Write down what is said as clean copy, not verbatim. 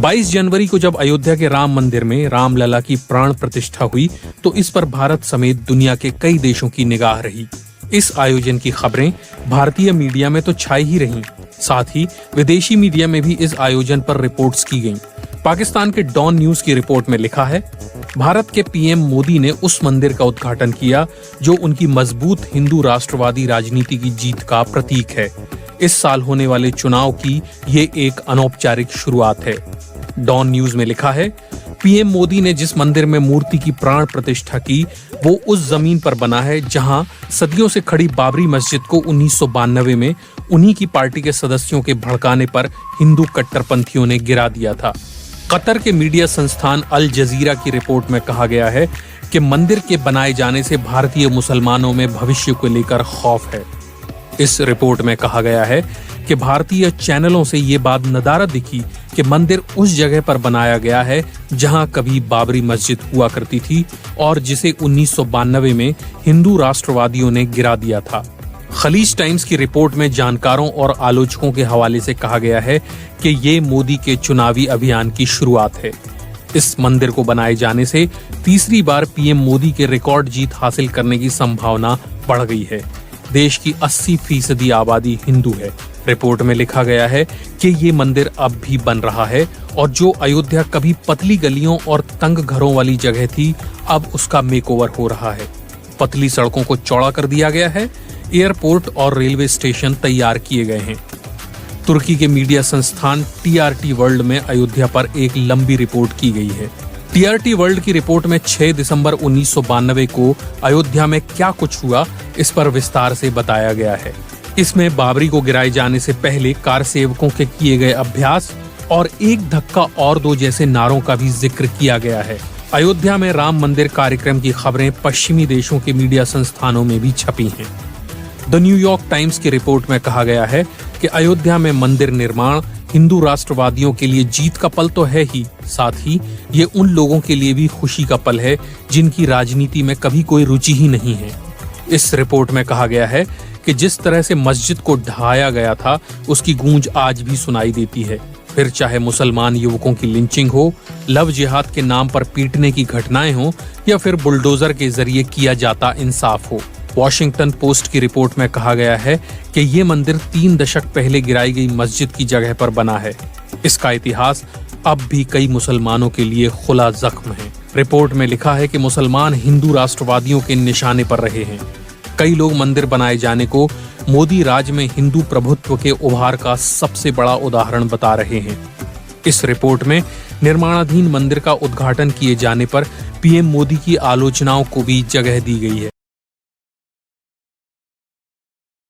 22 जनवरी को जब अयोध्या के राम मंदिर में रामलला की प्राण प्रतिष्ठा हुई तो इस पर भारत समेत दुनिया के कई देशों की निगाह रही। इस आयोजन की खबरें भारतीय मीडिया में तो छाई ही रहीं, साथ ही विदेशी मीडिया में भी इस आयोजन पर रिपोर्ट्स की गईं। पाकिस्तान के डॉन न्यूज की रिपोर्ट में लिखा है, भारत के पीएम मोदी ने उस मंदिर का उद्घाटन किया जो उनकी मजबूत हिंदू राष्ट्रवादी राजनीति की जीत का प्रतीक है। इस साल होने वाले चुनाव की ये एक अनौपचारिक शुरुआत है। डॉन न्यूज में लिखा है, पीएम मोदी ने जिस मंदिर में मूर्ति की प्राण प्रतिष्ठा की वो उस जमीन पर बना है जहां सदियों से खड़ी बाबरी मस्जिद को 1992 में उन्हीं की पार्टी के सदस्यों के भड़काने पर हिंदू कट्टरपंथियों ने गिरा दिया था। कतर के मीडिया संस्थान अल जजीरा की रिपोर्ट में कहा गया है कि मंदिर के बनाए जाने से भारतीय मुसलमानों में भविष्य को लेकर खौफ है। इस रिपोर्ट में कहा गया है कि भारतीय चैनलों से ये बात नदारद दिखी कि मंदिर उस जगह पर बनाया गया है जहां कभी बाबरी मस्जिद हुआ करती थी और जिसे 1992 में हिंदू राष्ट्रवादियों ने गिरा दिया था। खलीज टाइम्स की रिपोर्ट में जानकारों और आलोचकों के हवाले से कहा गया है कि ये मोदी के चुनावी अभियान की शुरुआत है। इस मंदिर को बनाए जाने से तीसरी बार पीएम मोदी के रिकॉर्ड जीत हासिल करने की संभावना बढ़ गई है। देश की 80% आबादी हिंदू है। रिपोर्ट में लिखा गया है कि ये मंदिर अब भी बन रहा है और जो अयोध्या कभी पतली गलियों और तंग घरों वाली जगह थी, अब उसका मेकओवर हो रहा है। पतली सड़कों को चौड़ा कर दिया गया है। एयरपोर्ट और रेलवे स्टेशन तैयार किए गए हैं। तुर्की के मीडिया संस्थान टीआरटी वर्ल्ड में अयोध्या पर एक लंबी रिपोर्ट की गई है। टीआरटी वर्ल्ड की रिपोर्ट में 6 दिसंबर 1992 को अयोध्या में क्या कुछ हुआ, इस पर विस्तार से बताया गया है। इसमें बाबरी को गिराए जाने से पहले कार सेवकों के किए गए अभ्यास और एक धक्का और दो जैसे नारों का भी जिक्र किया गया है। अयोध्या में राम मंदिर कार्यक्रम की खबरें पश्चिमी देशों के मीडिया संस्थानों में भी छपी हैं। द न्यूयॉर्क टाइम्स की रिपोर्ट में कहा गया है कि अयोध्या में मंदिर निर्माण हिंदू राष्ट्रवादियों के लिए जीत का पल तो है ही, साथ ही ये उन लोगों के लिए भी खुशी का पल है जिनकी राजनीति में कभी कोई रुचि ही नहीं है। इस रिपोर्ट में कहा गया है कि जिस तरह से मस्जिद को ढहाया गया था उसकी गूंज आज भी सुनाई देती है। फिर चाहे मुसलमान युवकों की लिंचिंग हो, लव जिहाद के नाम पर पीटने की घटनाएं हो या फिर बुलडोजर के जरिए किया जाता इंसाफ हो। वॉशिंगटन पोस्ट की रिपोर्ट में कहा गया है कि ये मंदिर 3 दशक पहले गिराई गई मस्जिद की जगह पर बना है। इसका इतिहास अब भी कई मुसलमानों के लिए खुला जख्म है। रिपोर्ट में लिखा है कि मुसलमान हिंदू राष्ट्रवादियों के निशाने पर रहे हैं। कई लोग मंदिर बनाए जाने को मोदी राज में हिंदू प्रभुत्व के उभार का सबसे बड़ा उदाहरण बता रहे हैं। इस रिपोर्ट में निर्माणाधीन मंदिर का उद्घाटन किए जाने पर पीएम मोदी की आलोचनाओं को भी जगह दी गई है।